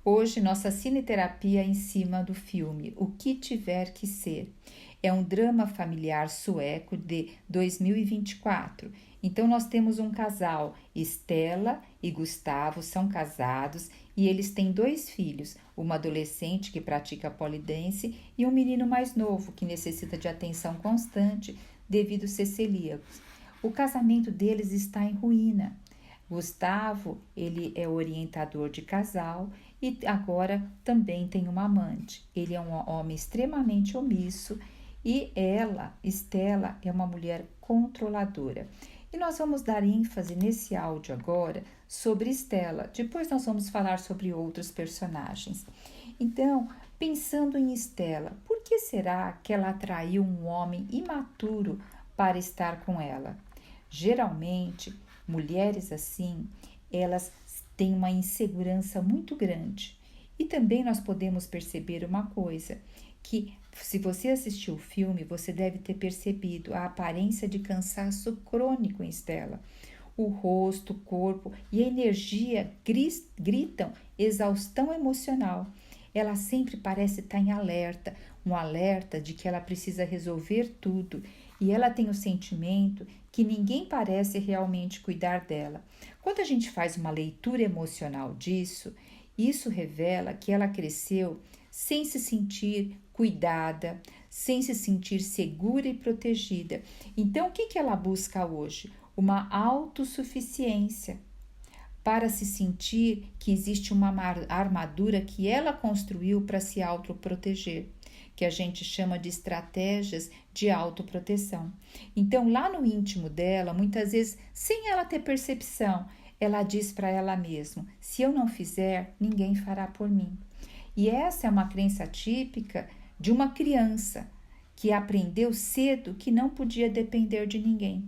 Hoje, nossa cineterapia é em cima do filme O Que Tiver Que Ser. É um drama familiar sueco de 2024. Então, nós temos um casal, Estela e Gustavo, são casados e eles têm 2 filhos, uma adolescente que pratica polidense e um menino mais novo que necessita de atenção constante devido ser celíacos. O casamento deles está em ruína. Gustavo, ele é orientador de casal e agora também tem uma amante. Ele é um homem extremamente omisso e ela, Estela, é uma mulher controladora. E nós vamos dar ênfase nesse áudio agora sobre Estela. Depois nós vamos falar sobre outros personagens. Então, pensando em Estela, por que será que ela atraiu um homem imaturo para estar com ela? Geralmente, mulheres assim, elas têm uma insegurança muito grande. E também nós podemos perceber uma coisa, que se você assistiu o filme, você deve ter percebido a aparência de cansaço crônico em Estela. O rosto, o corpo e a energia gritam exaustão emocional. Ela sempre parece estar em alerta, um alerta de que ela precisa resolver tudo e ela tem o sentimento que ninguém parece realmente cuidar dela. Quando a gente faz uma leitura emocional disso, isso revela que ela cresceu sem se sentir cuidada, sem se sentir segura e protegida. Então, o que ela busca hoje? Uma autossuficiência, para se sentir que existe uma armadura que ela construiu para se autoproteger, que a gente chama de estratégias de autoproteção. Então, lá no íntimo dela, muitas vezes, sem ela ter percepção, ela diz para ela mesma: se eu não fizer, ninguém fará por mim. E essa é uma crença típica de uma criança que aprendeu cedo que não podia depender de ninguém.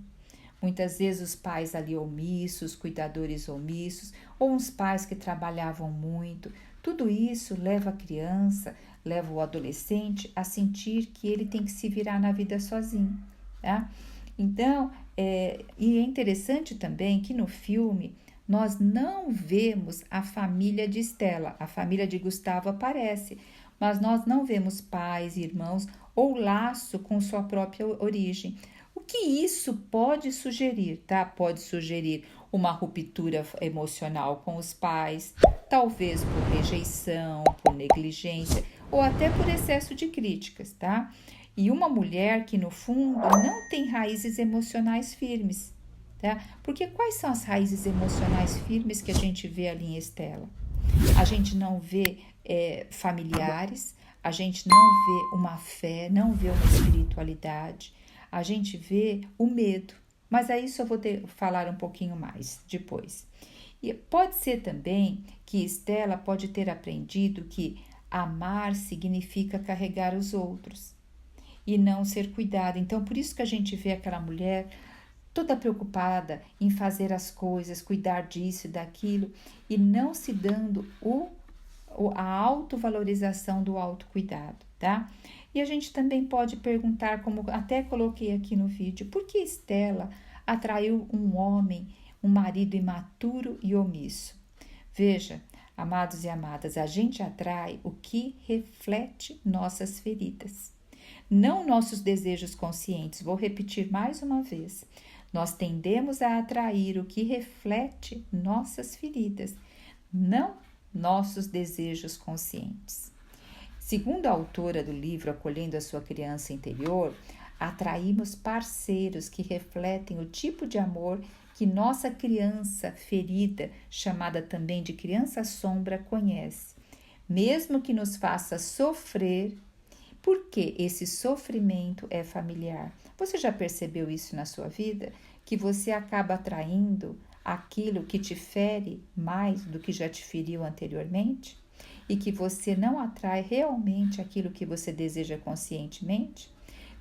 Muitas vezes os pais ali omissos, cuidadores omissos, ou uns pais que trabalhavam muito. Tudo isso leva a criança, leva o adolescente a sentir que ele tem que se virar na vida sozinho. Tá? Então, e é interessante também que no filme nós não vemos a família de Estela. A família de Gustavo aparece, mas nós não vemos pais, irmãos ou laço com sua própria origem. O que isso pode sugerir, tá? Pode sugerir uma ruptura emocional com os pais, talvez por rejeição, por negligência ou até por excesso de críticas, tá? E uma mulher que no fundo não tem raízes emocionais firmes, tá? Porque quais são as raízes emocionais firmes que a gente vê ali em Estela? A gente não vê familiares, a gente não vê uma fé, não vê uma espiritualidade. A gente vê o medo, mas a isso eu vou falar um pouquinho mais depois. E pode ser também que Estela pode ter aprendido que amar significa carregar os outros e não ser cuidada. Então, por isso que a gente vê aquela mulher toda preocupada em fazer as coisas, cuidar disso e daquilo e não se dando a autovalorização do autocuidado, tá? E a gente também pode perguntar, como até coloquei aqui no vídeo, por que Estela atraiu um homem, um marido imaturo e omisso? Veja, amados e amadas, a gente atrai o que reflete nossas feridas, não nossos desejos conscientes. Vou repetir mais uma vez. Nós tendemos a atrair o que reflete nossas feridas, não nossos desejos conscientes. Segundo a autora do livro Acolhendo a Sua Criança Interior, atraímos parceiros que refletem o tipo de amor que nossa criança ferida, chamada também de criança sombra, conhece, mesmo que nos faça sofrer, porque esse sofrimento é familiar. Você já percebeu isso na sua vida? Que você acaba atraindo aquilo que te fere mais do que já te feriu anteriormente? E que você não atrai realmente aquilo que você deseja conscientemente?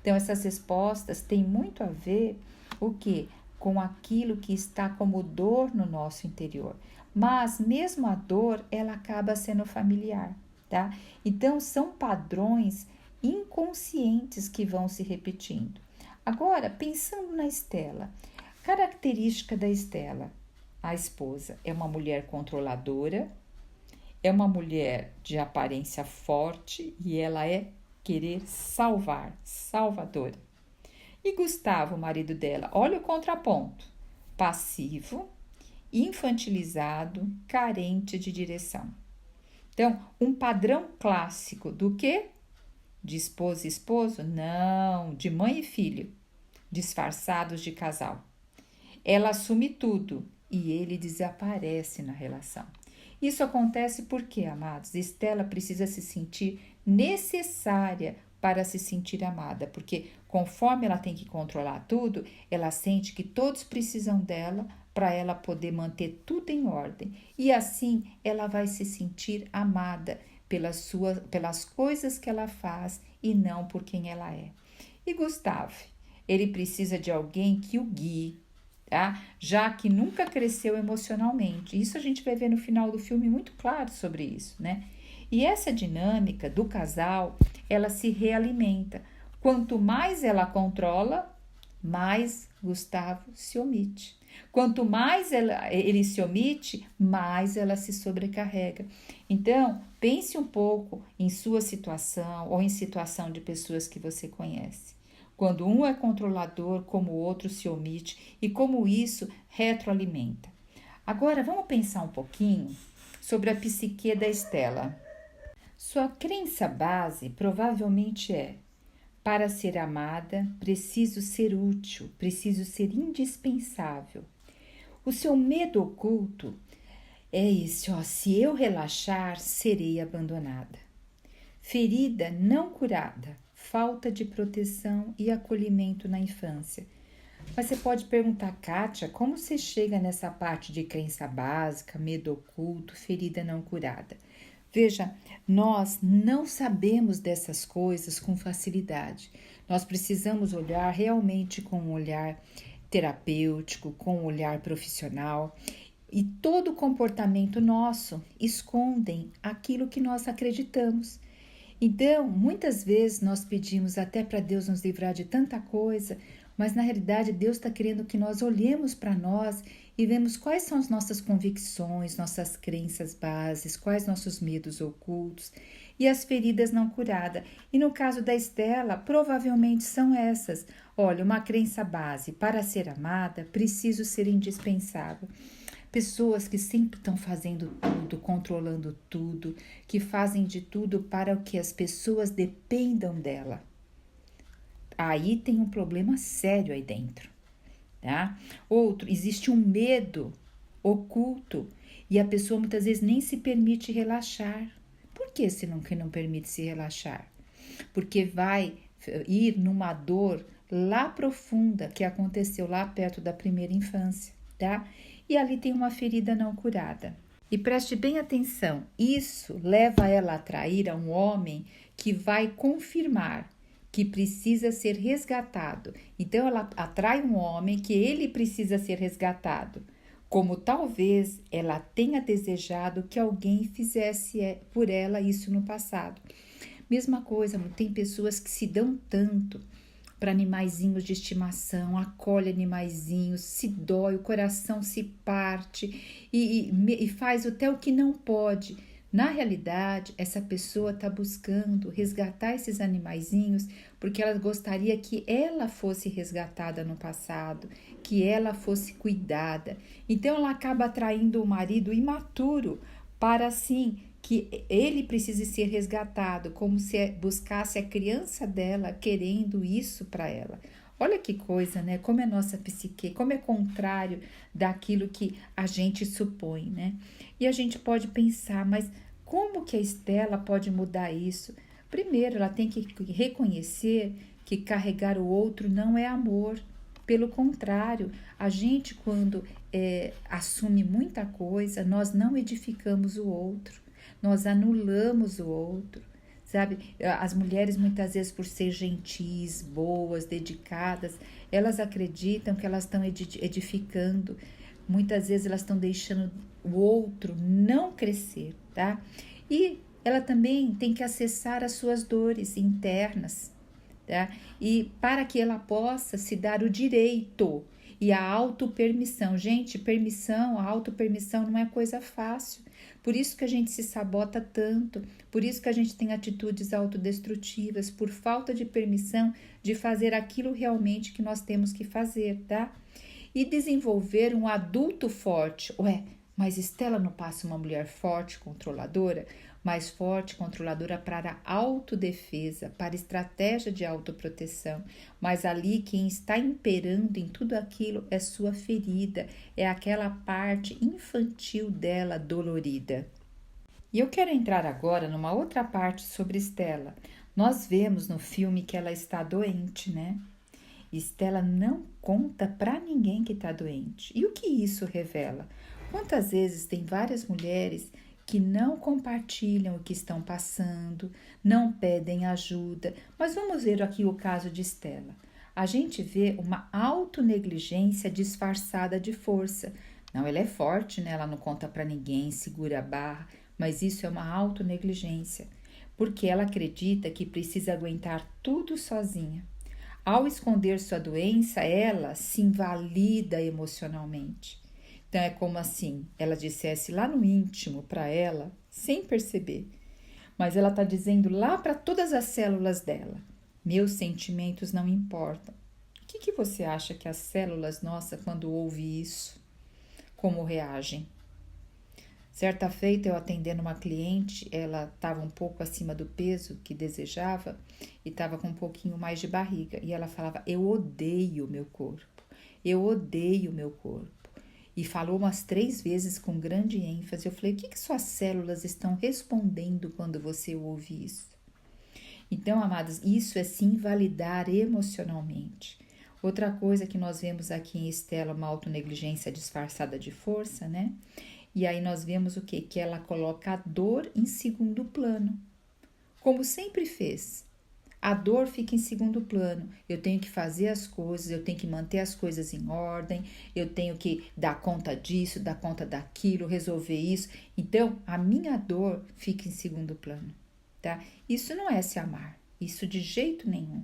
Então, essas respostas têm muito a ver o quê? Com aquilo que está como dor no nosso interior. Mas mesmo a dor, ela acaba sendo familiar, tá? Então, são padrões inconscientes que vão se repetindo. Agora, pensando na Estela, característica da Estela, a esposa é uma mulher controladora, É uma mulher de aparência forte e ela é querer salvar, salvadora. E Gustavo, o marido dela, olha o contraponto: passivo, infantilizado, carente de direção. Então, um padrão clássico do quê? De esposa e esposo? Não, de mãe e filho, disfarçados de casal. Ela assume tudo e ele desaparece na relação. Isso acontece porque, amados, Estela precisa se sentir necessária para se sentir amada, porque conforme ela tem que controlar tudo, ela sente que todos precisam dela para ela poder manter tudo em ordem. E assim ela vai se sentir amada pelas coisas que ela faz e não por quem ela é. E Gustavo, ele precisa de alguém que o guie, tá? Já que nunca cresceu emocionalmente. Isso a gente vai ver no final do filme muito claro sobre isso, né? E essa dinâmica do casal, ela se realimenta. Quanto mais ela controla, mais Gustavo se omite. Quanto mais ele se omite, mais ela se sobrecarrega. Então, pense um pouco em sua situação ou em situação de pessoas que você conhece. Quando um é controlador, como o outro se omite e como isso retroalimenta. Agora, vamos pensar um pouquinho sobre a psique da Estela. Sua crença base provavelmente é: para ser amada, preciso ser útil, preciso ser indispensável. O seu medo oculto é esse, ó: se eu relaxar, serei abandonada. Ferida não curada, falta de proteção e acolhimento na infância. Mas você pode perguntar: Kátia, como você chega nessa parte de crença básica, medo oculto, ferida não curada? Veja, nós não sabemos dessas coisas com facilidade. Nós precisamos olhar realmente com um olhar terapêutico, com um olhar profissional. E todo comportamento nosso esconde aquilo que nós acreditamos. Então, muitas vezes nós pedimos até para Deus nos livrar de tanta coisa, mas na realidade Deus está querendo que nós olhemos para nós e vemos quais são as nossas convicções, nossas crenças bases, quais nossos medos ocultos e as feridas não curadas. E no caso da Estela, provavelmente são essas. Olha, uma crença base: para ser amada, preciso ser indispensável. Pessoas que sempre estão fazendo tudo, controlando tudo, que fazem de tudo para que as pessoas dependam dela. Aí tem um problema sério aí dentro, tá? Outro, existe um medo oculto e a pessoa muitas vezes nem se permite relaxar. Por que que não permite se relaxar? Porque vai ir numa dor lá profunda que aconteceu lá perto da primeira infância, tá? E ali tem uma ferida não curada. E preste bem atenção, isso leva ela a atrair a um homem que vai confirmar que precisa ser resgatado. Então ela atrai um homem que ele precisa ser resgatado, como talvez ela tenha desejado que alguém fizesse por ela isso no passado. Mesma coisa, tem pessoas que se dão tanto para animaizinhos de estimação, acolhe animaizinhos, se dói, o coração se parte e faz até o que não pode. Na realidade, essa pessoa está buscando resgatar esses animaizinhos porque ela gostaria que ela fosse resgatada no passado, que ela fosse cuidada. Então, ela acaba atraindo o marido imaturo para, assim, que ele precise ser resgatado, como se buscasse a criança dela querendo isso para ela. Olha que coisa, né? Como é nossa psique, como é contrário daquilo que a gente supõe, né? E a gente pode pensar, mas como que a Estela pode mudar isso? Primeiro, ela tem que reconhecer que carregar o outro não é amor. Pelo contrário, a gente, quando assume muita coisa, nós não edificamos o outro, nós anulamos o outro, sabe? As mulheres, muitas vezes, por ser gentis, boas, dedicadas, elas acreditam que elas estão edificando. Muitas vezes elas estão deixando o outro não crescer, tá? E ela também tem que acessar as suas dores internas, tá? E para que ela possa se dar o direito e a autopermissão. Gente, permissão, a autopermissão não é coisa fácil, Por isso que a gente se sabota tanto, por isso que a gente tem atitudes autodestrutivas, por falta de permissão de fazer aquilo realmente que nós temos que fazer, tá? E desenvolver um adulto forte. Ué, mas Estela não passa uma mulher forte, controladora? Mais forte, controladora para autodefesa, para estratégia de autoproteção. Mas ali quem está imperando em tudo aquilo é sua ferida, é aquela parte infantil dela dolorida. E eu quero entrar agora numa outra parte sobre Estela. Nós vemos no filme que ela está doente, né? Estela não conta para ninguém que está doente. E o que isso revela? Quantas vezes tem várias mulheres que não compartilham o que estão passando, não pedem ajuda. Mas vamos ver aqui o caso de Estela. A gente vê uma autonegligência disfarçada de força. Não, ela é forte, né? Ela não conta para ninguém, segura a barra, mas isso é uma autonegligência, porque ela acredita que precisa aguentar tudo sozinha. Ao esconder sua doença, ela se invalida emocionalmente. Então é como assim, ela dissesse lá no íntimo para ela, sem perceber, mas ela está dizendo lá para todas as células dela: meus sentimentos não importam. O que você acha que as células nossas, quando ouvem isso, como reagem? Certa feita, eu atendendo uma cliente, ela estava um pouco acima do peso que desejava e estava com um pouquinho mais de barriga. E ela falava: eu odeio meu corpo, eu odeio meu corpo. E falou umas 3 vezes com grande ênfase. Eu falei: o que suas células estão respondendo quando você ouve isso? Então, amados, isso é se invalidar emocionalmente. Outra coisa que nós vemos aqui em Estela, uma autonegligência disfarçada de força, né? E aí nós vemos o quê? Que ela coloca a dor em segundo plano, como sempre fez. A dor fica em segundo plano. Eu tenho que fazer as coisas, eu tenho que manter as coisas em ordem, eu tenho que dar conta disso, dar conta daquilo, resolver isso. Então, a minha dor fica em segundo plano, tá? Isso não é se amar, isso de jeito nenhum.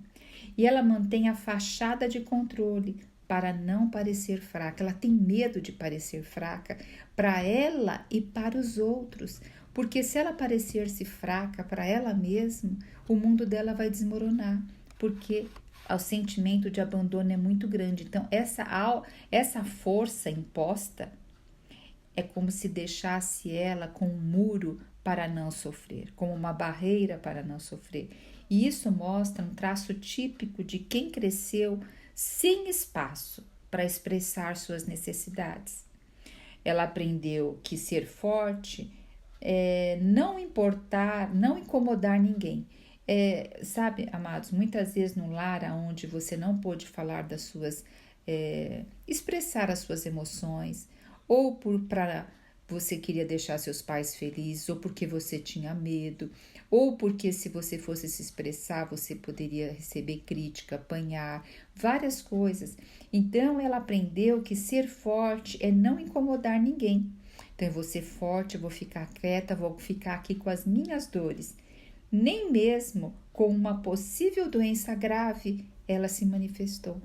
E ela mantém a fachada de controle para não parecer fraca. Ela tem medo de parecer fraca para ela e para os outros, porque se ela parecer-se fraca para ela mesma, o mundo dela vai desmoronar, porque o sentimento de abandono é muito grande. Então, essa força imposta é como se deixasse ela com um muro para não sofrer, como uma barreira para não sofrer. E isso mostra um traço típico de quem cresceu sem espaço para expressar suas necessidades. Ela aprendeu que ser forte é não importar, não incomodar ninguém. Sabe, amados, muitas vezes no lar onde você não pôde falar das suas, expressar as suas emoções, ou para você queria deixar seus pais felizes, ou porque você tinha medo, ou porque se você fosse se expressar, você poderia receber crítica, apanhar, várias coisas. Então, ela aprendeu que ser forte é não incomodar ninguém. Então, eu vou ser forte, eu vou ficar quieta, vou ficar aqui com as minhas dores. Nem mesmo com uma possível doença grave, ela se manifestou.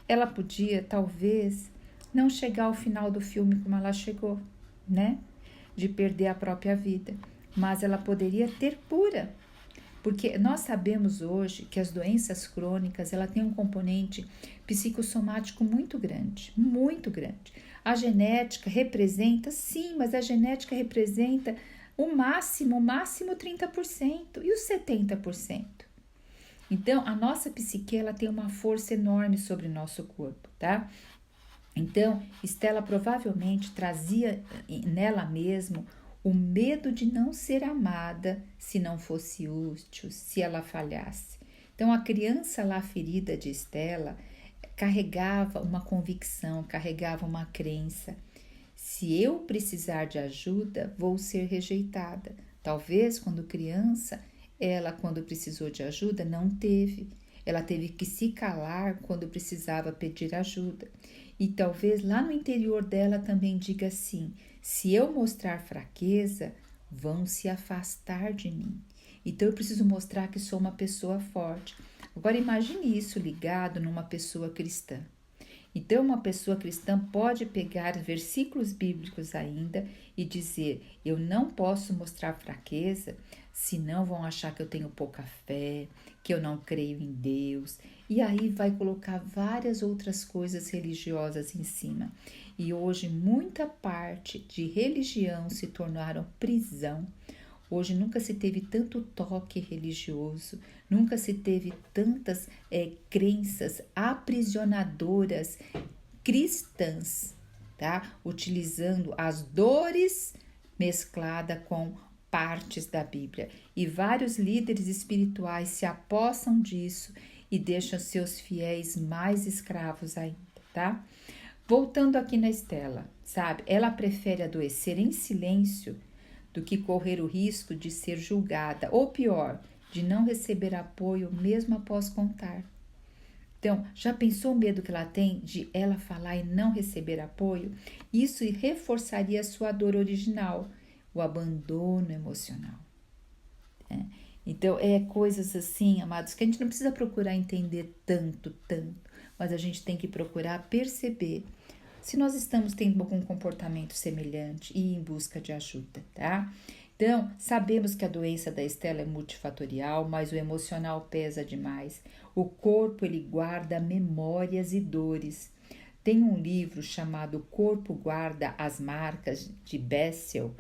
Ela podia, talvez, não chegar ao final do filme como ela chegou, né? De perder a própria vida. Mas ela poderia ter cura. Porque nós sabemos hoje que as doenças crônicas, ela tem um componente psicossomático muito grande, muito grande. A genética representa, sim, mas a genética representa o máximo 30% e os 70%. Então, a nossa psique, ela tem uma força enorme sobre o nosso corpo, tá? Então, Estela provavelmente trazia nela mesmo o medo de não ser amada se não fosse útil, se ela falhasse. Então, a criança lá ferida de Estela carregava uma convicção, carregava uma crença. Se eu precisar de ajuda, vou ser rejeitada. Talvez quando criança, ela quando precisou de ajuda não teve. Ela teve que se calar quando precisava pedir ajuda. E talvez lá no interior dela também diga assim: se eu mostrar fraqueza, vão se afastar de mim. Então eu preciso mostrar que sou uma pessoa forte. Agora imagine isso ligado numa pessoa cristã. Então, uma pessoa cristã pode pegar versículos bíblicos ainda e dizer: eu não posso mostrar fraqueza, senão vão achar que eu tenho pouca fé, que eu não creio em Deus. E aí vai colocar várias outras coisas religiosas em cima. E hoje muita parte de religião se tornaram prisão. Hoje nunca se teve tanto toque religioso, nunca se teve tantas crenças aprisionadoras cristãs, tá? Utilizando as dores mesclada com partes da Bíblia. E vários líderes espirituais se apossam disso e deixam seus fiéis mais escravos ainda, tá? Voltando aqui na Estela, sabe? Ela prefere adoecer em silêncio do que correr o risco de ser julgada, ou pior, de não receber apoio mesmo após contar. Então, já pensou o medo que ela tem de ela falar e não receber apoio? Isso reforçaria a sua dor original, o abandono emocional. Então, coisas assim, amados, que a gente não precisa procurar entender tanto, mas a gente tem que procurar perceber se nós estamos tendo algum comportamento semelhante e ir em busca de ajuda, tá? Então, sabemos que a doença da Estela é multifatorial, mas o emocional pesa demais. O corpo, ele guarda memórias e dores. Tem um livro chamado O Corpo Guarda as Marcas, de Bessel,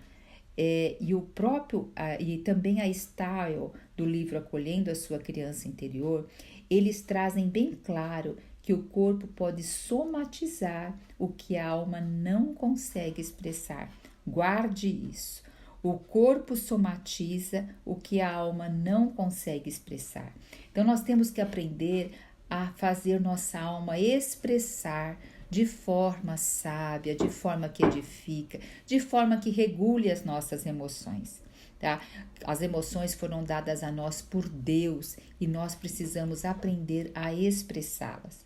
e também a Style, do livro Acolhendo a Sua Criança Interior, eles trazem bem claro que o corpo pode somatizar o que a alma não consegue expressar. Guarde isso. O corpo somatiza o que a alma não consegue expressar. Então, nós temos que aprender a fazer nossa alma expressar de forma sábia, de forma que edifica, de forma que regule as nossas emoções. Tá? As emoções foram dadas a nós por Deus e nós precisamos aprender a expressá-las.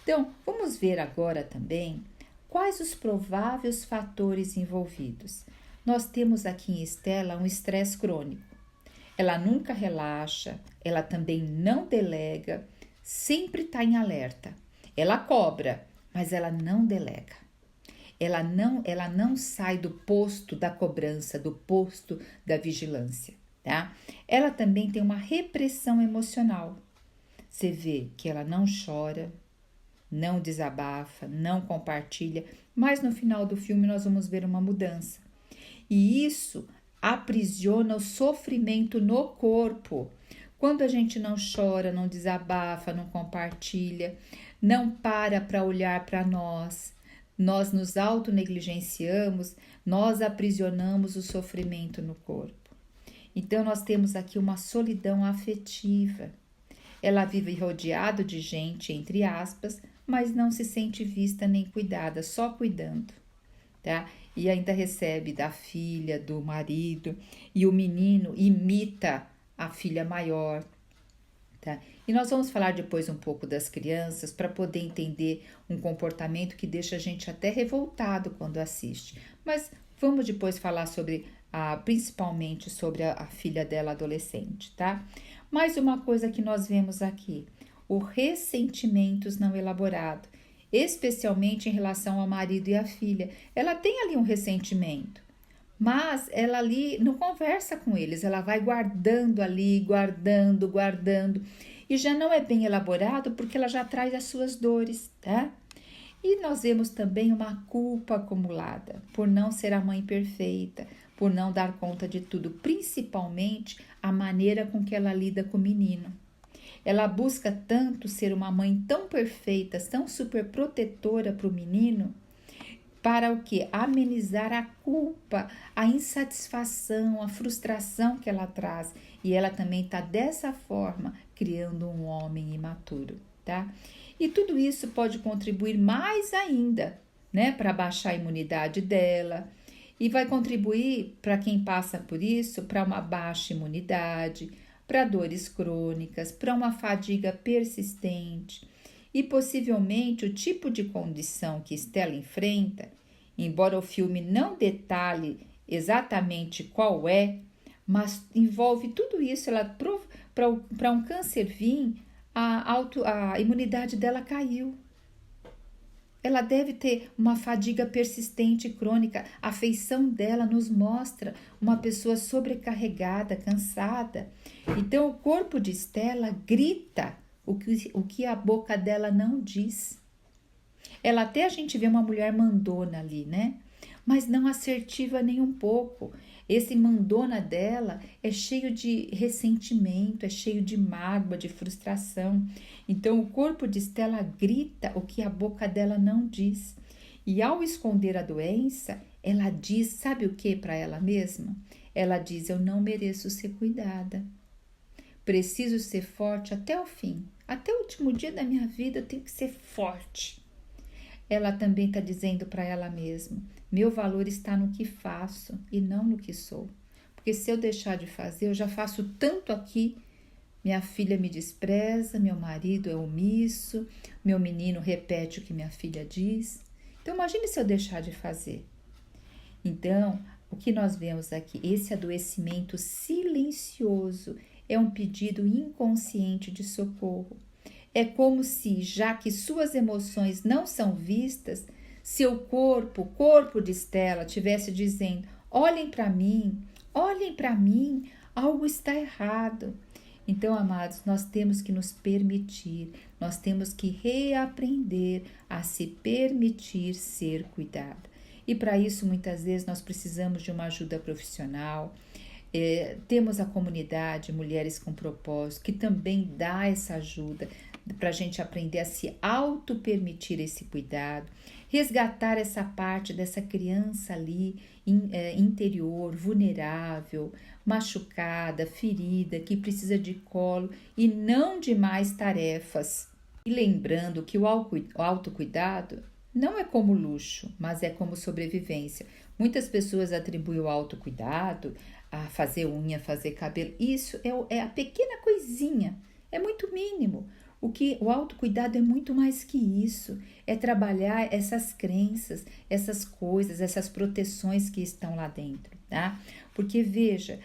Então, vamos ver agora também quais os prováveis fatores envolvidos. Nós temos aqui em Estela um estresse crônico. Ela nunca relaxa, ela também não delega, sempre está em alerta. Ela cobra, mas ela não delega. Ela não sai do posto da cobrança, do posto da vigilância, tá? Ela também tem uma repressão emocional. Você vê que ela não chora, não desabafa, não compartilha, mas no final do filme nós vamos ver uma mudança. E isso aprisiona o sofrimento no corpo. Quando a gente não chora, não desabafa, não compartilha, não para olhar para nós nos autonegligenciamos, nós aprisionamos o sofrimento no corpo. Então nós temos aqui uma solidão afetiva. Ela vive rodeada de gente, entre aspas, mas não se sente vista nem cuidada, só cuidando, tá? E ainda recebe da filha, do marido, e o menino imita a filha maior, tá? E nós vamos falar depois um pouco das crianças para poder entender um comportamento que deixa a gente até revoltado quando assiste. Mas vamos depois falar sobre principalmente sobre a filha dela adolescente, tá? Mais uma coisa que nós vemos aqui, o ressentimentos não elaborado, especialmente em relação ao marido e à filha. Ela tem ali um ressentimento, mas ela ali não conversa com eles, ela vai guardando ali, guardando, e já não é bem elaborado porque ela já traz as suas dores, tá? E nós vemos também uma culpa acumulada por não ser a mãe perfeita, por não dar conta de tudo, principalmente a maneira com que ela lida com o menino. Ela busca tanto ser uma mãe tão perfeita, tão super protetora para o menino, para o quê? Amenizar a culpa, a insatisfação, a frustração que ela traz. E ela também está dessa forma criando um homem imaturo, tá? E tudo isso pode contribuir mais ainda, né, para baixar a imunidade dela. E vai contribuir para quem passa por isso, para uma baixa imunidade, para dores crônicas, para uma fadiga persistente. E possivelmente o tipo de condição que Estela enfrenta, embora o filme não detalhe exatamente qual é, mas envolve tudo isso. Ela para um câncer vir, a imunidade dela caiu. Ela deve ter uma fadiga persistente e crônica. A feição dela nos mostra uma pessoa sobrecarregada, cansada. Então, o corpo de Estela grita o que a boca dela não diz. Ela até a gente vê uma mulher mandona ali, né? Mas não assertiva nem um pouco. Esse mandona dela é cheio de ressentimento, é cheio de mágoa, de frustração. Então o corpo de Estela grita o que a boca dela não diz. E ao esconder a doença, ela diz, sabe o que para ela mesma? Ela diz: eu não mereço ser cuidada. Preciso ser forte até o fim. Até o último dia da minha vida eu tenho que ser forte. Ela também está dizendo para ela mesma: meu valor está no que faço e não no que sou. Porque se eu deixar de fazer, eu já faço tanto aqui. Minha filha me despreza, meu marido é omisso, meu menino repete o que minha filha diz. Então, imagine se eu deixar de fazer. Então, o que nós vemos aqui? Esse adoecimento silencioso é um pedido inconsciente de socorro. É como se, já que suas emoções não são vistas, seu corpo, o corpo de Estela, estivesse dizendo: olhem para mim, algo está errado. Então, amados, nós temos que nos permitir, nós temos que reaprender a se permitir ser cuidado. E para isso, muitas vezes, nós precisamos de uma ajuda profissional. Temos a comunidade Mulheres com Propósito, que também dá essa ajuda para a gente aprender a se auto-permitir esse cuidado, resgatar essa parte dessa criança ali interior, vulnerável, machucada, ferida, que precisa de colo e não de mais tarefas. E lembrando que o autocuidado não é como luxo, mas é como sobrevivência. Muitas pessoas atribuem o autocuidado a fazer unha, fazer cabelo. Isso é a pequena coisinha, é muito mínimo. O autocuidado é muito mais que isso, é trabalhar essas crenças, essas coisas, essas proteções que estão lá dentro, tá? Porque veja,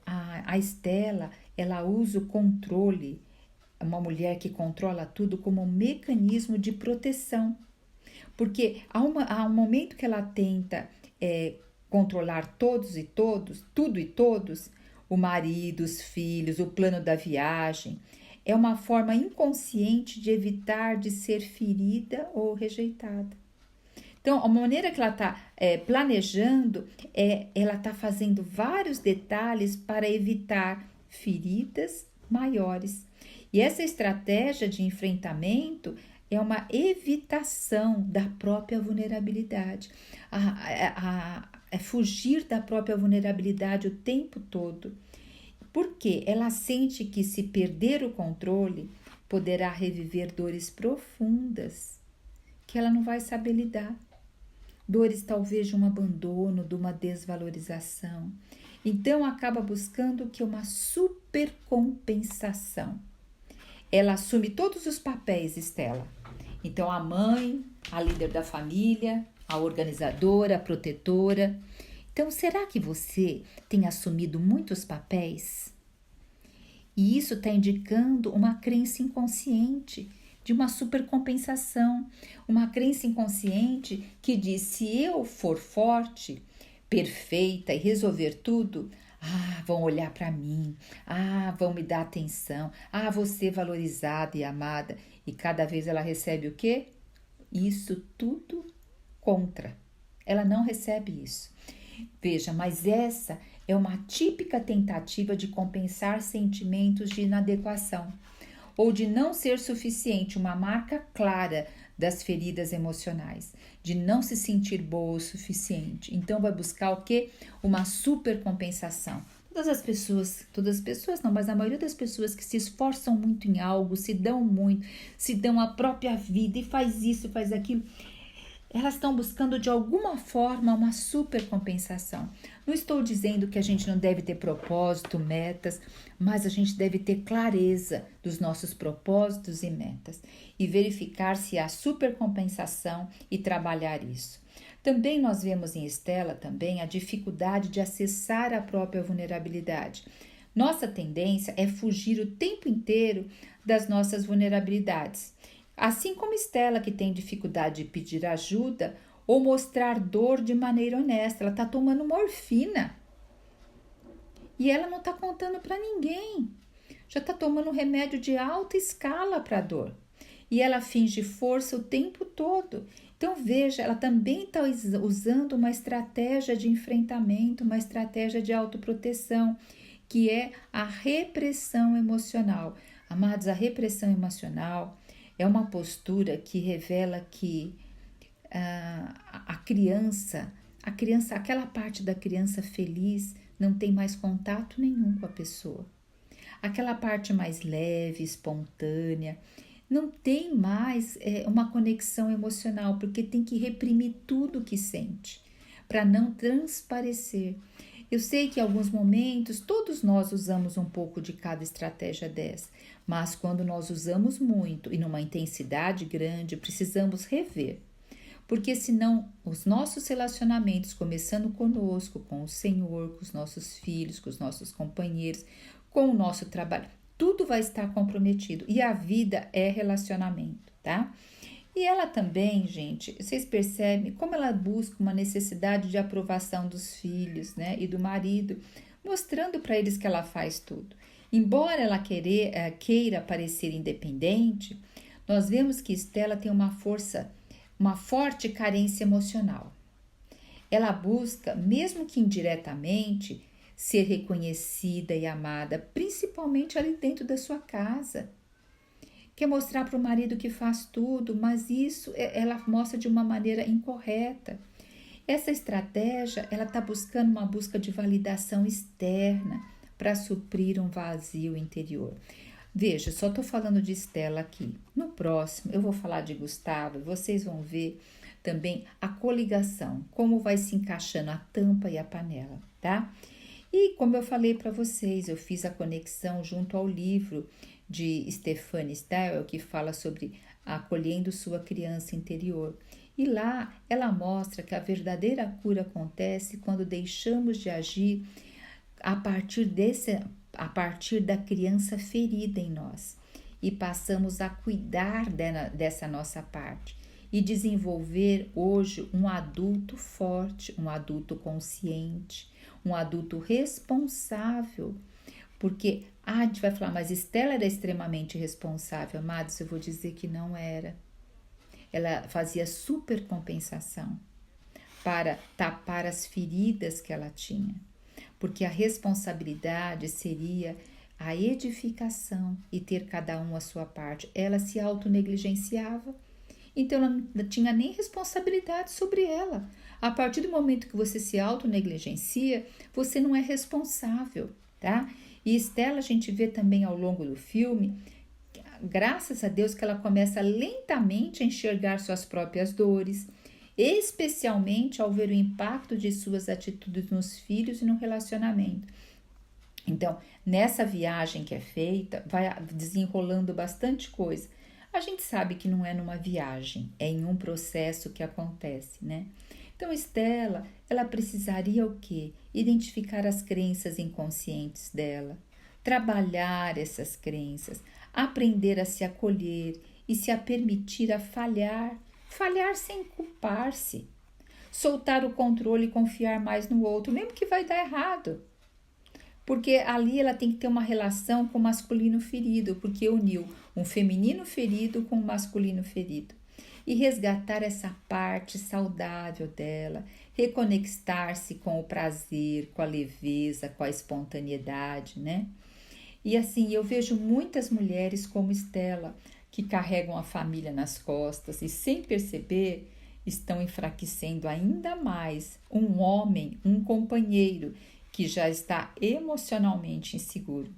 a Estela, ela usa o controle, uma mulher que controla tudo como um mecanismo de proteção. Porque há um momento que ela tenta controlar todos e todos, tudo e todos, o marido, os filhos, o plano da viagem. É uma forma inconsciente de evitar de ser ferida ou rejeitada. Então, a maneira que ela está planejando, ela está fazendo vários detalhes para evitar feridas maiores. E essa estratégia de enfrentamento é uma evitação da própria vulnerabilidade. É fugir da própria vulnerabilidade o tempo todo. Porque ela sente que, se perder o controle, poderá reviver dores profundas que ela não vai saber lidar. Dores talvez de um abandono, de uma desvalorização. Então acaba buscando que uma supercompensação. Ela assume todos os papéis, Estela. Então a mãe, a líder da família, a organizadora, a protetora. Então, será que você tem assumido muitos papéis? E isso está indicando uma crença inconsciente de uma supercompensação, uma crença inconsciente que diz: se eu for forte, perfeita e resolver tudo, vão olhar para mim, vão me dar atenção, vou ser valorizada e amada. E cada vez ela recebe o quê? Isso tudo contra. Ela não recebe isso. Veja, mas essa é uma típica tentativa de compensar sentimentos de inadequação ou de não ser suficiente, uma marca clara das feridas emocionais, de não se sentir boa o suficiente. Então vai buscar o quê? Uma supercompensação. Todas as pessoas não, mas a maioria das pessoas que se esforçam muito em algo, se dão muito, se dão a própria vida e faz isso, faz aquilo, elas estão buscando de alguma forma uma supercompensação. Não estou dizendo que a gente não deve ter propósito, metas, mas a gente deve ter clareza dos nossos propósitos e metas e verificar se há supercompensação e trabalhar isso. Também nós vemos em Estela também a dificuldade de acessar a própria vulnerabilidade. Nossa tendência é fugir o tempo inteiro das nossas vulnerabilidades. Assim como Estela, que tem dificuldade de pedir ajuda ou mostrar dor de maneira honesta. Ela está tomando morfina e ela não está contando para ninguém. Já está tomando remédio de alta escala para a dor. E ela finge força o tempo todo. Então, veja, ela também está usando uma estratégia de enfrentamento, uma estratégia de autoproteção, que é a repressão emocional. Amados, a repressão emocional é uma postura que revela que a criança, aquela parte da criança feliz, não tem mais contato nenhum com a pessoa. Aquela parte mais leve, espontânea, não tem mais uma conexão emocional, porque tem que reprimir tudo que sente, para não transparecer. Eu sei que em alguns momentos todos nós usamos um pouco de cada estratégia dessa, mas quando nós usamos muito e numa intensidade grande, precisamos rever. Porque senão os nossos relacionamentos, começando conosco, com o Senhor, com os nossos filhos, com os nossos companheiros, com o nosso trabalho, tudo vai estar comprometido. E a vida é relacionamento, tá? E ela também, gente, vocês percebem como ela busca uma necessidade de aprovação dos filhos, né, e do marido, mostrando para eles que ela faz tudo. Embora ela queira parecer independente, nós vemos que Estela tem uma forte carência emocional. Ela busca, mesmo que indiretamente, ser reconhecida e amada, principalmente ali dentro da sua casa. Quer mostrar para o marido que faz tudo, mas isso ela mostra de uma maneira incorreta. Essa estratégia, ela está buscando uma busca de validação externa para suprir um vazio interior. Veja, só estou falando de Estela aqui. No próximo, eu vou falar de Gustavo e vocês vão ver também a coligação, como vai se encaixando a tampa e a panela, tá? E como eu falei para vocês, eu fiz a conexão junto ao livro de Stephanie Stowell, que fala sobre acolhendo sua criança interior. E lá ela mostra que a verdadeira cura acontece quando deixamos de agir a partir da criança ferida em nós e passamos a cuidar dessa nossa parte e desenvolver hoje um adulto forte, um adulto consciente, um adulto responsável. Porque a gente vai falar, mas Estela era extremamente responsável. Amados, eu vou dizer que não era. Ela fazia supercompensação para tapar as feridas que ela tinha. Porque a responsabilidade seria a edificação e ter cada um a sua parte. Ela se autonegligenciava, então ela não tinha nem responsabilidade sobre ela. A partir do momento que você se autonegligencia, você não é responsável, tá? E Estela, a gente vê também ao longo do filme, graças a Deus, que ela começa lentamente a enxergar suas próprias dores, especialmente ao ver o impacto de suas atitudes nos filhos e no relacionamento. Então, nessa viagem que é feita, vai desenrolando bastante coisa. A gente sabe que não é numa viagem, é em um processo que acontece, né? Então, Estela, ela precisaria o quê? Identificar as crenças inconscientes dela, trabalhar essas crenças, aprender a se acolher e se a permitir a falhar sem culpar-se, soltar o controle e confiar mais no outro, mesmo que vai dar errado. Porque ali ela tem que ter uma relação com o masculino ferido, porque uniu um feminino ferido com um masculino ferido. E resgatar essa parte saudável dela, reconectar-se com o prazer, com a leveza, com a espontaneidade, né? E assim, eu vejo muitas mulheres como Estela, que carregam a família nas costas e sem perceber estão enfraquecendo ainda mais um homem, um companheiro que já está emocionalmente inseguro.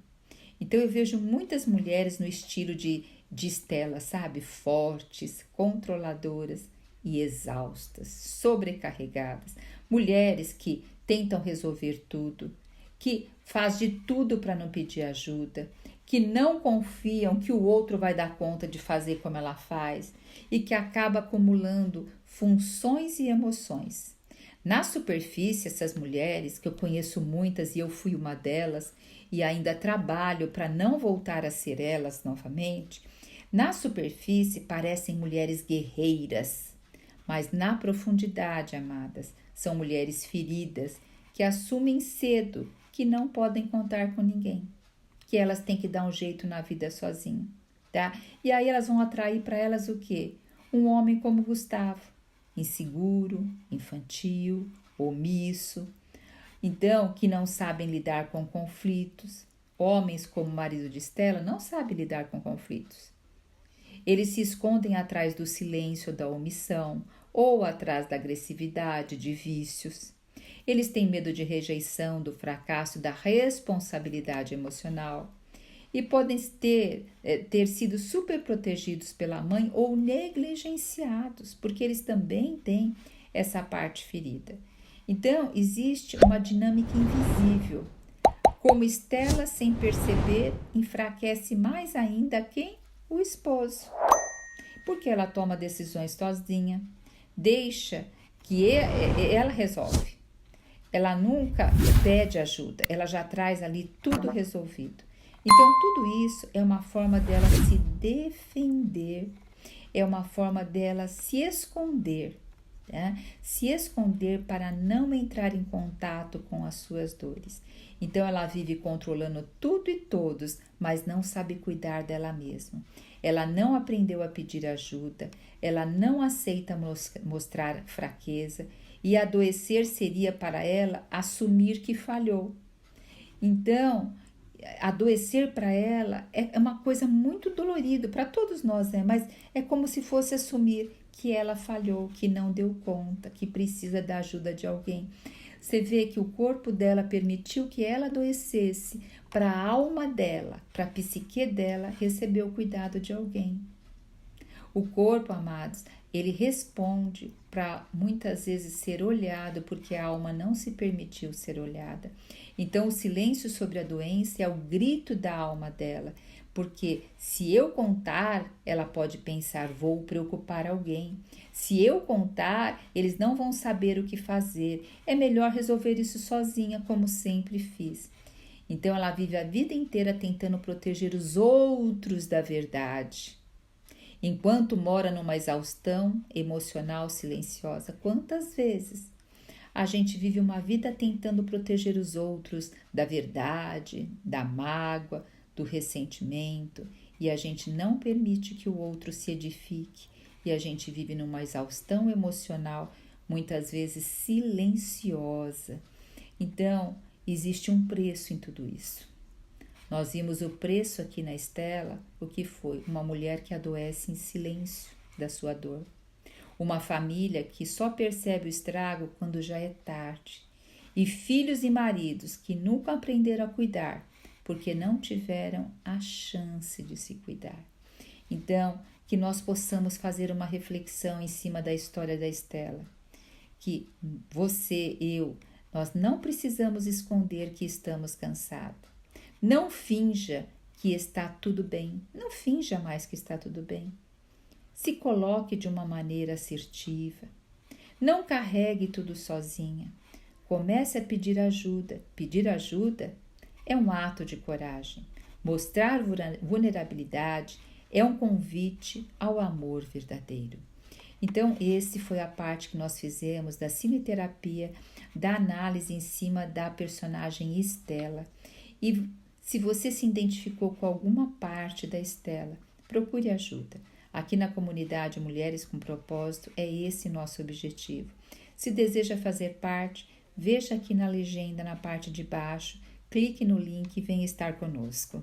Então eu vejo muitas mulheres no estilo de Estela, sabe? Fortes, controladoras e exaustas, sobrecarregadas. Mulheres que tentam resolver tudo, que faz de tudo para não pedir ajuda, que não confiam que o outro vai dar conta de fazer como ela faz e que acaba acumulando funções e emoções. Na superfície, essas mulheres, que eu conheço muitas e eu fui uma delas e ainda trabalho para não voltar a ser elas novamente, Na superfície parecem mulheres guerreiras, mas na profundidade, amadas, são mulheres feridas que assumem cedo que não podem contar com ninguém, que elas têm que dar um jeito na vida sozinha, tá? E aí elas vão atrair para elas o quê? Um homem como Gustavo, inseguro, infantil, omisso, então que não sabem lidar com conflitos. Homens como o marido de Estela não sabem lidar com conflitos. Eles se escondem atrás do silêncio, da omissão, ou atrás da agressividade, de vícios. Eles têm medo de rejeição, do fracasso, da responsabilidade emocional. E podem ter sido super protegidos pela mãe ou negligenciados, porque eles também têm essa parte ferida. Então, existe uma dinâmica invisível. Como Estela, sem perceber, enfraquece mais ainda quem? O esposo. Porque ela toma decisões sozinha, deixa que ela resolve. Ela nunca pede ajuda, ela já traz ali tudo resolvido. Então, tudo isso é uma forma dela se defender, é uma forma dela se esconder, né? Se esconder para não entrar em contato com as suas dores. Então, ela vive controlando tudo e todos, mas não sabe cuidar dela mesma. Ela não aprendeu a pedir ajuda, ela não aceita mostrar fraqueza, e adoecer seria para ela assumir que falhou. Então, adoecer para ela é uma coisa muito dolorida para todos nós, né? Mas é como se fosse assumir que ela falhou, que não deu conta, que precisa da ajuda de alguém. Você vê que o corpo dela permitiu que ela adoecesse para a alma dela, para a psique dela receber o cuidado de alguém. O corpo, amados, ele responde para muitas vezes ser olhado porque a alma não se permitiu ser olhada. Então, o silêncio sobre a doença é o grito da alma dela, porque se eu contar, ela pode pensar, vou preocupar alguém. Se eu contar, eles não vão saber o que fazer. É melhor resolver isso sozinha, como sempre fiz. Então, ela vive a vida inteira tentando proteger os outros da verdade. Enquanto mora numa exaustão emocional silenciosa, quantas vezes a gente vive uma vida tentando proteger os outros da verdade, da mágoa, do ressentimento, e a gente não permite que o outro se edifique, e a gente vive numa exaustão emocional, muitas vezes silenciosa. Então, existe um preço em tudo isso. Nós vimos o preço aqui na Estela, o que foi? Uma mulher que adoece em silêncio da sua dor. Uma família que só percebe o estrago quando já é tarde. E filhos e maridos que nunca aprenderam a cuidar, porque não tiveram a chance de se cuidar. Então, que nós possamos fazer uma reflexão em cima da história da Estela. Que você, eu, nós não precisamos esconder que estamos cansados. Não finja que está tudo bem. Não finja mais que está tudo bem. Se coloque de uma maneira assertiva. Não carregue tudo sozinha. Comece a pedir ajuda. Pedir ajuda é um ato de coragem. Mostrar vulnerabilidade é um convite ao amor verdadeiro. Então, esse foi a parte que nós fizemos da cineterapia, da análise em cima da personagem Estela. E se você se identificou com alguma parte da Estela, procure ajuda. Aqui na comunidade Mulheres com Propósito é esse nosso objetivo. Se deseja fazer parte, veja aqui na legenda, na parte de baixo, clique no link e venha estar conosco.